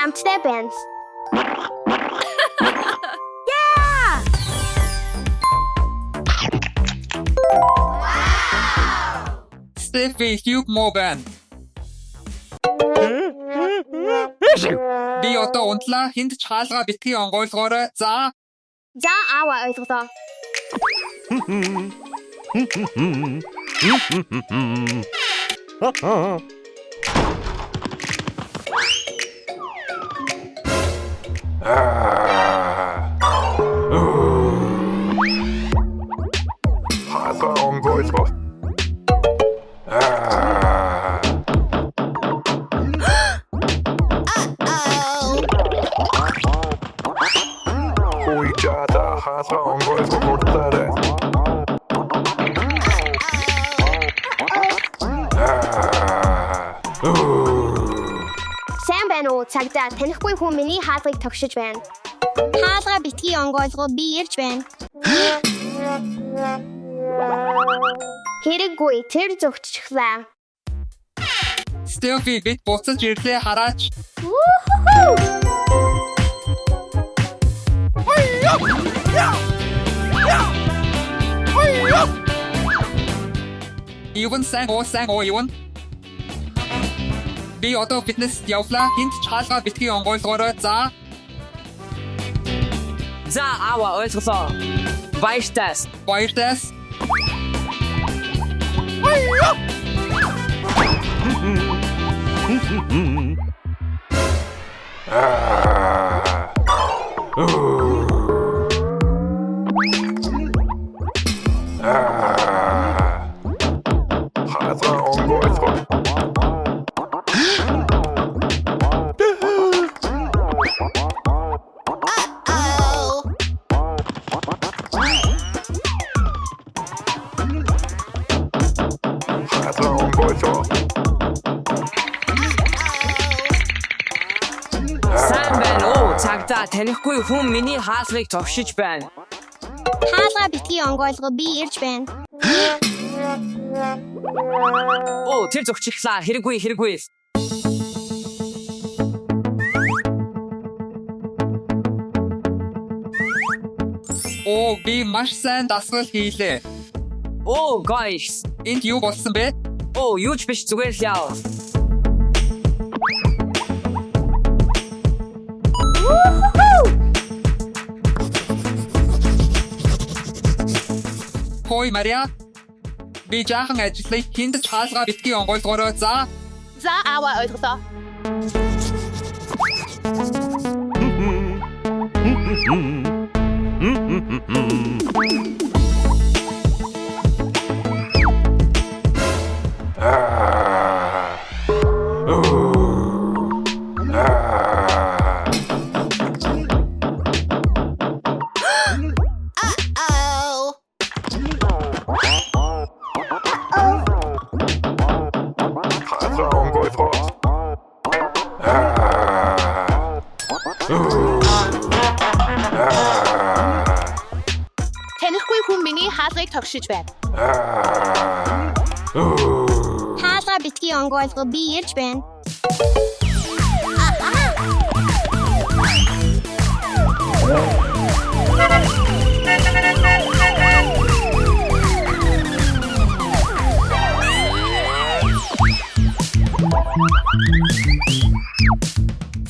Amsterdam. Steffi Hugh Moban. Би одоо унтлаа хинт чаалга битгий онгойлгоорой. За. За аава ойлголоо. Хаза онгойлго. Хуйчата хаза онгойлго муртаре. Сайн байна уу? Цагдаа танихгүй хүн миний хаалгыг тогшиж байна. Хаалга битгий онгойлгоо би ирж байна. Хэрэггүй тэр зөвччлээ. Steffi бит буцаж ирлээ хараач. Иван сайн уу Иван. Би одоо фитнес явлаа. Хинт чаалга битгий онгойлгоорой. За. За аава ойлголоо. Баяртаас. Баяртаас. Хаза онгойлго. Хаза онгойлго. Сайн байна уу? Цагдаа танихгүй хүн миний хаалгыг тогшиж байна. Хаалга битгий онгойлгоо би ирж байна. Оо тэр зөвчлээ. Хэрэггүй. Оо би маш сайн дасгал хийлээ. Оо guys. Энд юу болсон бэ? Оо юу ч биш зүгээр л яа. Хой Мария. Би жаахан ажиллая. Хинт чаалга битгий онгойлгоорой. За. За аава ойлголоо. Хаза онгойлго. Танихгүй хүн миний хаалгыг тогшиж байна. Хаалга битгий онгойлгоо би ирж байна.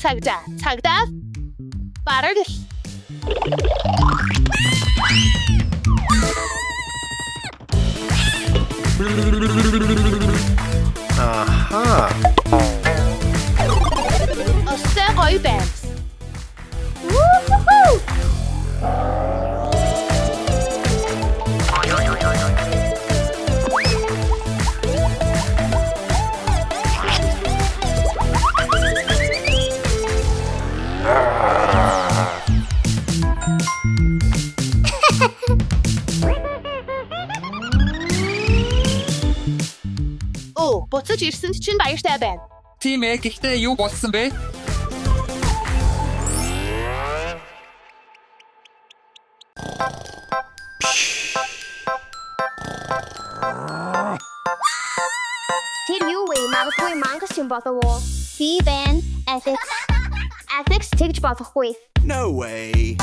Цагдаа. Бараг. Аха. Өстө гоё байна. Буцаж ирсэнд чинь баяртай байна. Тийм ээ, гэхдээ юу болсон бэ? юм болов уу? Би байна. Ethics. Ethics тэгж болохгүй. No way.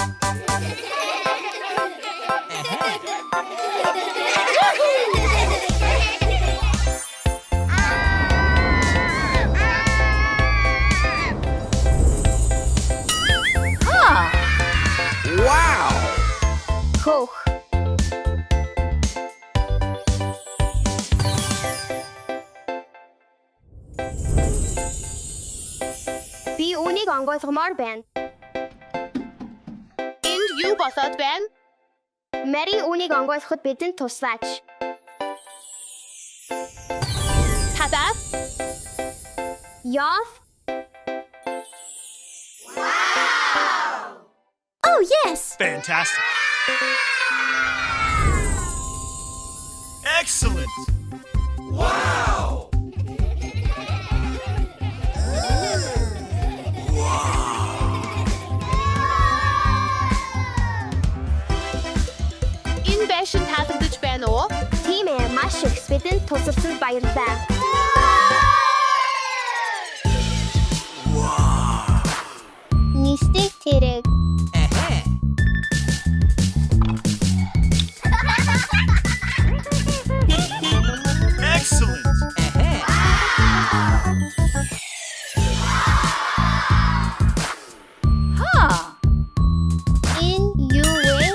Wow. Хөөх. Би үнийг онгойлгомоор байна. Энд юу болоод байна? Мэри үнийг онгойлгоход бидэнд туслаач. Татаа. Яв. Oh, yes! Fantastic. Excellent. Wow. Энэ байшин таалагдж байна уу? Тийм ээ, маш их бидэнд тусалсан баярлалаа. Нисдэг тэрэг. Excellent. In you way.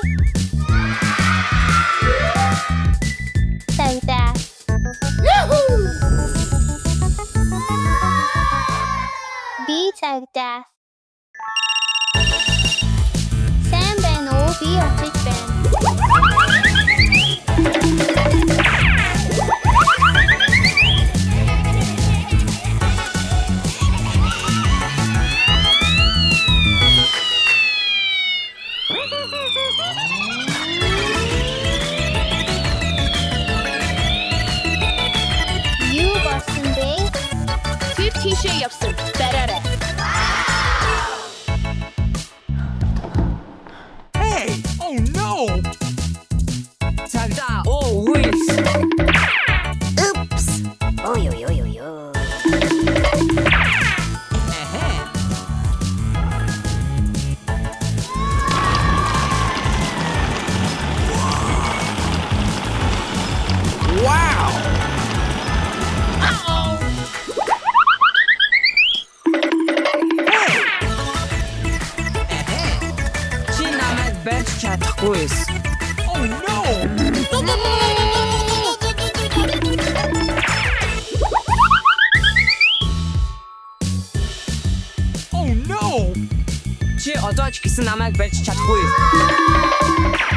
Tagda. Be tagda. Sam ben o be очиж байна. You Boston Bay. Тэр тийшээ явсан. Бараарай. Hey. Oh no. Цагдаа Wills. Oops! Oy, oy, oy, oy, oy. Wow. Чи намайг барьж чадахгүйс. Oh no. Oh no. Чи одоо ч гэсэн намайг барьж чадахгүй.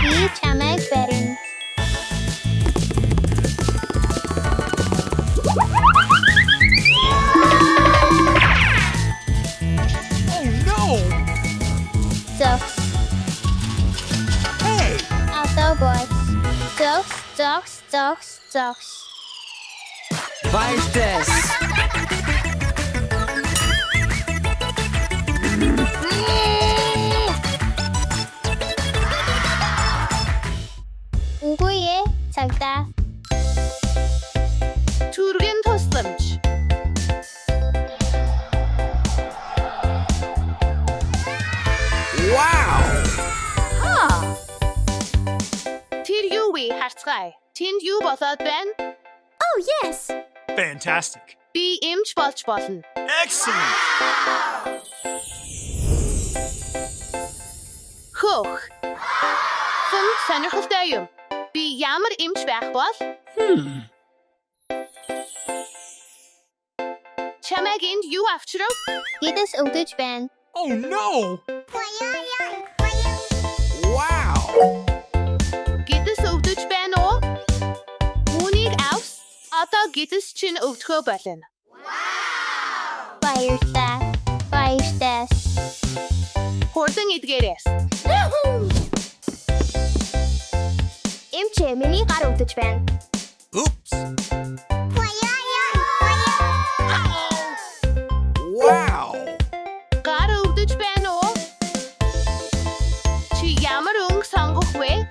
Би чамайг барина. Oh no. Zos. Hey. Autobots. Zos. Баяртай. Үгүй ээ, цагдаа. Түргэн тусламж. Wow. Тэр юу вэ харцгаая? Тэнд юу болоод байна? Oh, yes! Fantastic. Би эмч болж болно. Excellent. Хөөх. Сонирхолтой юм. Би ямар эмч байх бол? Чамайг энд юу авчрав? Гидэс өвдөж байна. Oh no. Wow. Гидэс өвдөж байна уу? Үүнийг авс. Одоо гидэс чинь өвдөхөө болно. Баяртай. Хурдан эдгээрээс. Эмчээ, миний гар өвдөж байна. Oops. Wow. Гар өвдөж байна уу? Чи ямар өнгө сонгох вэ?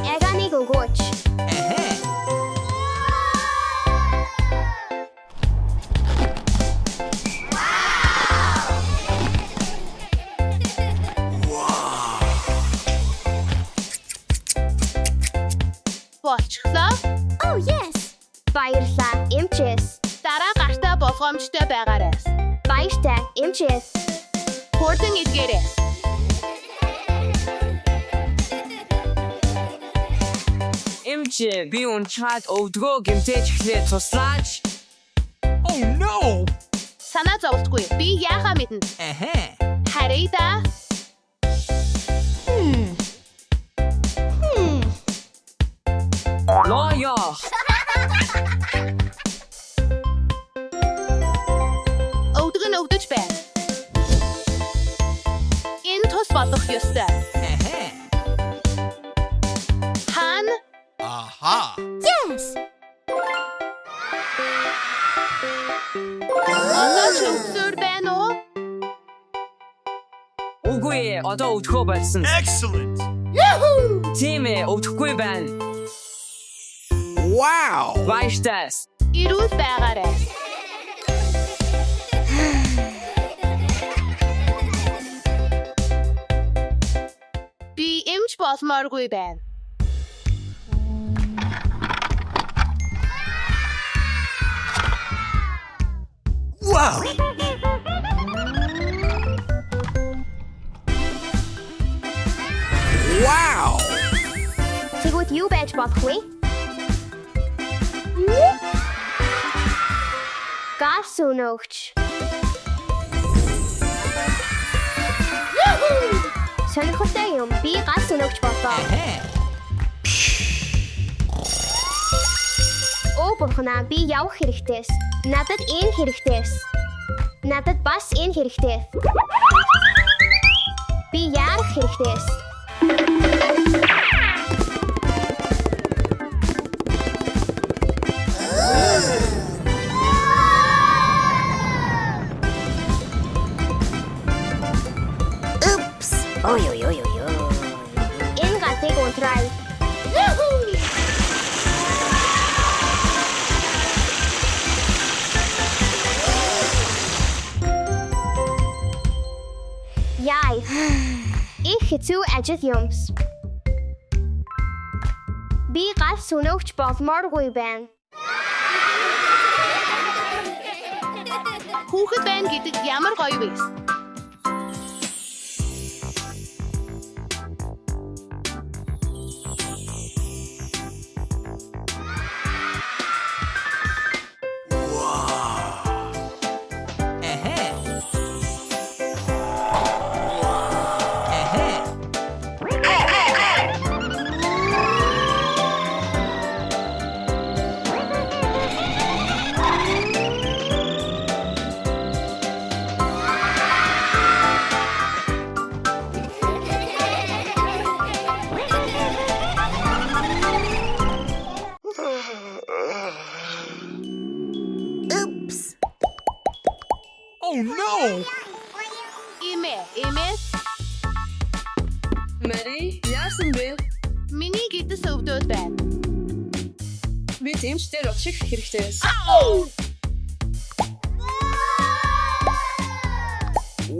Эганийг өгөөч. эмчээс. Хурдан идгээрэй. Эмчээ би унчаад өвдгөө гэмтэж эхлээ туслаач. Oh no! Санаа зовлтгүй. Би яахаа мэднэ. Харъя да. Лоё. Өвдөг нь өвдөж байна. Энэ тус болох ёстой. Хан Aha! Yes. одоо ч өвсөр байна уу? Үгүй ээ, одоо өвдгөө болсон. Excellent! Тийм ээ, өвдөхгүй байна. Wow! Баяртай. Ирүүл байгаарай. Би эмч болмооргүй байна. Wow! Wow! Тэгвэл юу байж болох вэ? Газ өнөөгч. Сонирхолтой юм. Би газ өнөөгч боллоо. Оо бурхнаа, би явах хэрэгтэйс. Надад энэ хэрэгтэйс. Надад бас энэ хэрэгтэй. Би яарах хэрэгтэйс. Oops. Ой, ой, ой, ой, ой. Энэ гатыг унтрай. Яй. Их хэцүү ажил юмс. Би гал сүнөөгч болмооргүй байна. Хүүхэд байна гэдэг ямар гоё вэ? Oops. Oh no! Эмээс Мари, яасан бэ? миний гидс өвдөд байна. Би эмчтэр очих хэрэгтэй.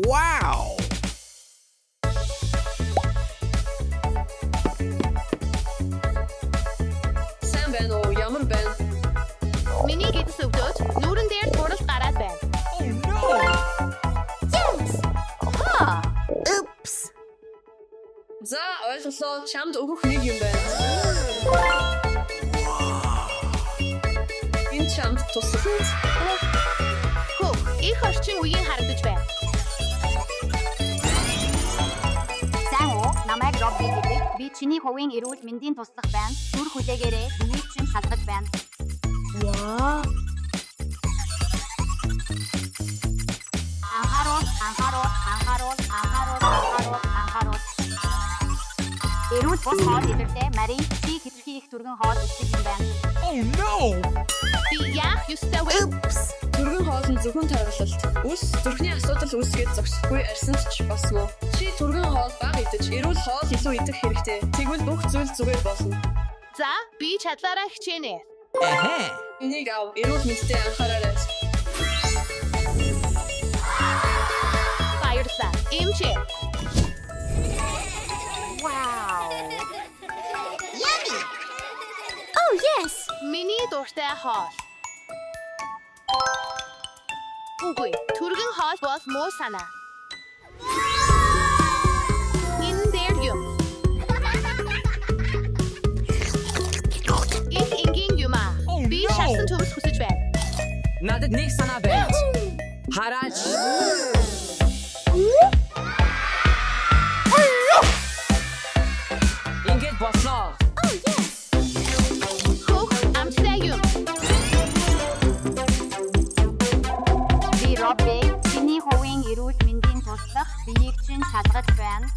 Wow! Сайн байна уу? Ямар байна? Миний гидс өвдөд нүүрэн дээр турал гараад байна. Oh no! Yes. Ха! Oops. За, ойлголоо. Чамд өгөх нэг юм байна. Энэ чамд туслах. Хөө, их орчин үеийн харагдаж байна. Сайн уу? Намайг Робби гэдэг. Би чиний хувийн эрүүл мэндийн туслах байна. Түр хүлээгээрээ миний чинь салгаж байна. Анхаарал. Эрүүл бос хоол идэлтэй Мари чи хэтэрхий их түргэн хоол идэх юм байна. Oh no! Би яах ёстой вэ? Oops. Түргэн хоол нь зөвхөн тойрололт. Үс зүрхний асуудал үүсгээд зогсохгүй арьсанд ч бас муу. Чи түргэн хоол бага идэж, эрүүл хоол илүү идэх хэрэгтэй. Тэгвэл бүх зүйл зүгээр болно. За, би чадлаараа хичээнэ. Энийг ав, эрүүл мэндэд анхаараарай. Баярлалаа. Эмчээ. Wow. Yummy. Oh, yes. Миний дуртай хоол. Үгүй. Түргэн хоол бол муу санаа. Энэ дээр юм. Их энгийн юм аа. Oh, Би no. шатсан төмс хүсэж байна. Надад нэг санаа байна. Хараач. Ингээд бослоо. Хөөх амттай юм. Би Робби чиний хувийн эрүүл мэндийн туслах биеийг чинь шалгаж байна.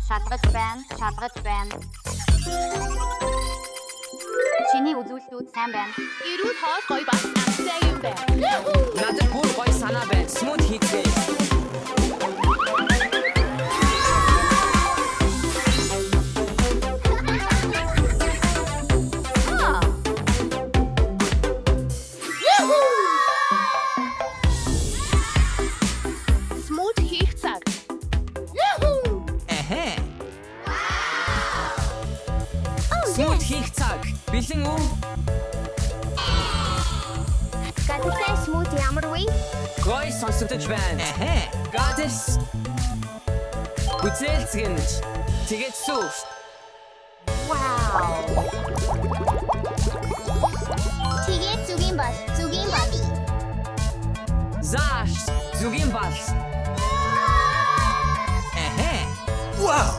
Чиний үзүүлэлтүүд сайн байна. Эрүүл хоол гоё бас амттай юм байна. Надад бүр гоё санаа байна. Смут хийцгээе. Смут хийх цаг. Эхэ. Смут хийх цаг. Бэлэн үү? Гадагтай смут ямар вэ? Гоё сонсогдож байна. Эхэ. Гадис. Үзэлцгэнж. Тэгээд сүф. Вау. Тэгээд зүгийн бол. Зааш. Зүгийн бал. Эхэ. Wow.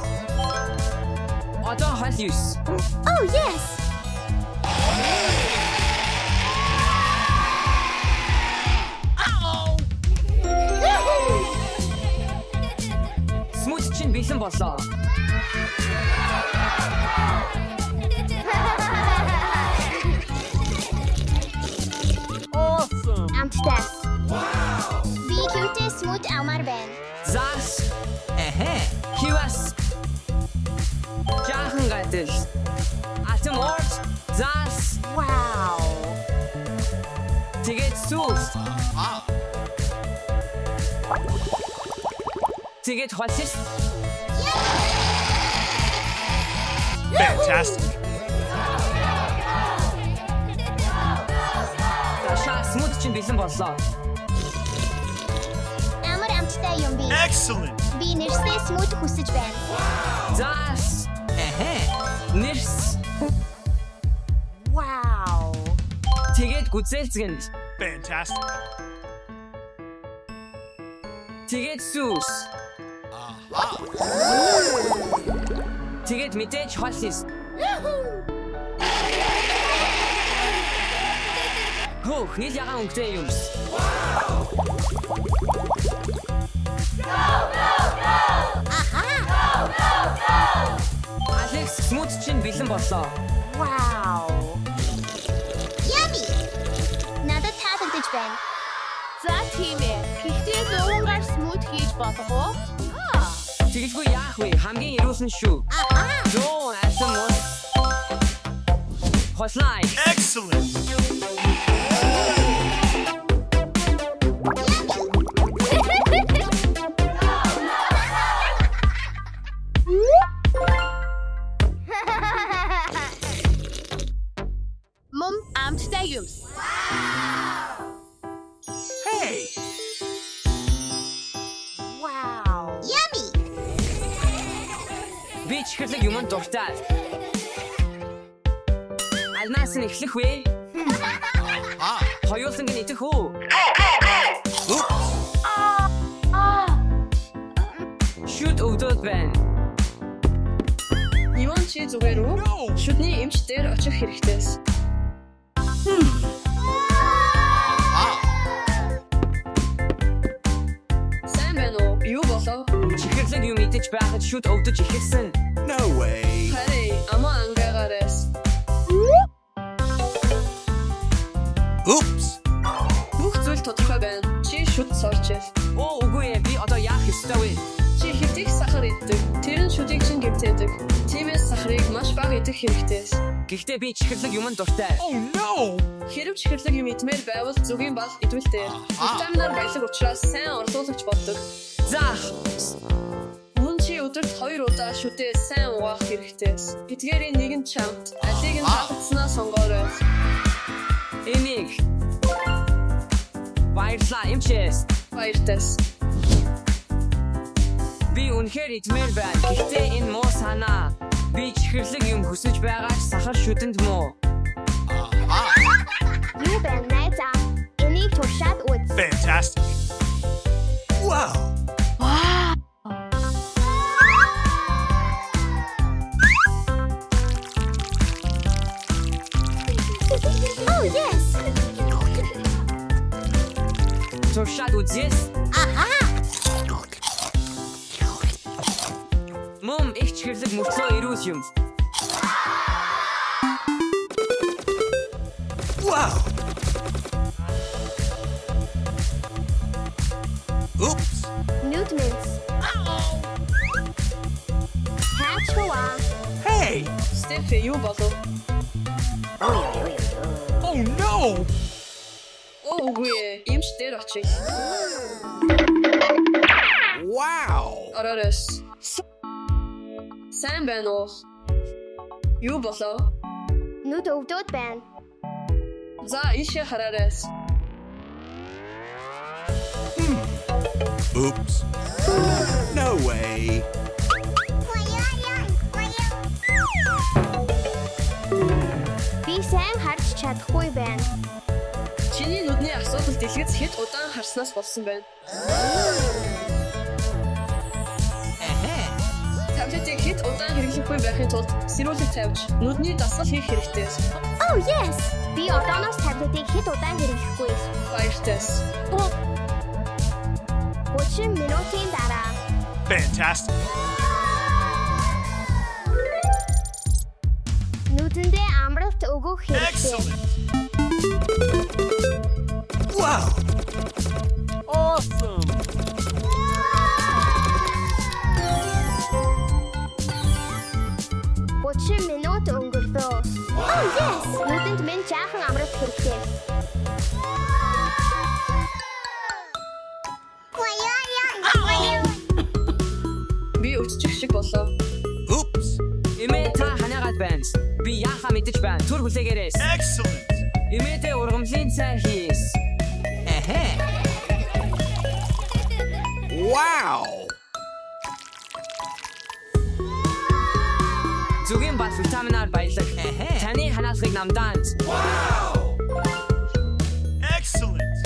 Одоо хол юус. Oh yes. Смут чинь бэлэн боллоо. Awesome. Амттай. Би cute смут амар байна. Зааш. Эхэ. Хивас. Жаахан гадил. Атом орж. Зааш. Вау. Тэгээд сүф. Тэгээд холсис. Fantastic. Таша смут чинь бэлэн боллоо. Амар амттай юм би. Excellent. Би нэрстэй смут хүсэж байна. Зааш. Эхэ. Нэрс. Вау. Тэгээд гүзэлцгэнд. Fantastic. Тэгээд сүс. Тэгээд мэдээж холсис. Хөөх, нийл ягаан өнгөтэй юмс. Алекс смут чинь бэлэн боллоо. Вау. Yummy. Надад таалагдж байна. За тийм ээ. Гэхдээ зөөнгаар смут хийж болох уу? Тэгэлгүй яах вэ? Хамгийн ирүүлсэн шүү. Зөө асан мос. Хослай. Excellent. Мом амттай юм. Hey. Вау. Yummy. Би чихэрлэг юмд дуртай. Алнаас нь эхлэх вэ? Хоёуланг нь идэх үү? Шүд өгдөөд байна. Иван чи зүгээр үү? No. Шүдний эмч дээр очих хэрэгтэйс. Сайн байна уу? Юу болов? Чихэрлэг юм идэж байхад шүд өвдөж ихэлсэн. No way. Харин ама ангаагараас. Oops. Бүх зүйл тодорхой байна. Чи шүд сорч ил. Оо үгүй ээ, би одоо яах ёстой вэ? Чи хэдийг сахар иддэг. Тэр нь шүдийг чинь гэмтээдэг. Тиймээс сахарыг маш бага идэх хэрэгтэйс. Гэхдээ би чихэрлэг юмд дуртай. Oh no. Хэрэв чихэрлэг юм идмээр байвал зүгийн бал идвэл дээр. Витаминаар баялаг учраас сайн орлуулагч болдог. Заах. Мөн чи өдөрт 2 удаа шүдээ сайн угаах хэрэгтэйс. Эдгээрийн нэг нь чамд, алийг нь таалагдсанаа сонгоорой. Энийг. Баярлалаа эмчээс. Баяртайс. Би үнэхээр идмээр байна. Гэхдээ энэ муу санаа. Би чихэрлэг юм хүсэж байгаач сахар шүтэнд муу. Юу байна найзаа? Энийг туршаад үз. Fantastic. Wow. Oh, yes. Туршаад үзьес. Мом их чихэрлэг мөртлөө ирүүл юм. Wow. Oops. Newtmans. Hatch хава. Hey. Стефи юу болов? Oh no. Үгүй эмч дээр очив. Wow. Арарас. Сайн байна уу? Юу болов? Нүд өвдөд байна. За ийшээ хараарайс. Oops. No way. Би сайн харж чадахгүй байна. Чиний нүдний асуудал дэлгэц хэд удаан харснаас болсон байна. Таблетыг хэд удаан хэрэглэхгүй байхын тулд сэрүүлэг тавьж нүдний дасгал хийх хэрэгтэй. Oh yes. Би одооноос таблетыг хэд удаан хэрэглэхгүй. Баяртайс. 30 минутын дараа. Fantastic. Нүдэндээ амралт өгөх хэрэгтэй. Excellent. Wow. Awesome. Минут өнгөрсөн. Oh, yes. Нүдэнд минь жаахан амралт хэрэгтэй. Би өччих шиг болов. Oops. Эмээ та ханаагаад байна. Би яахаа мэдэж байна. Түр хүлээгээрээс. Excellent. Эмээтэй ургамлын цай хийс. Wow. Зүгийн бас витаминаар баялаг. Таны ханаалгыг намдаанд. Wow. Excellent.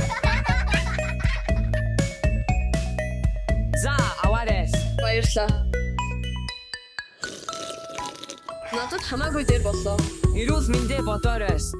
За аваарайс. Баярлалаа. Надад хамаагүй дээр боллоо. Эрүүл мэндэ бодооройс.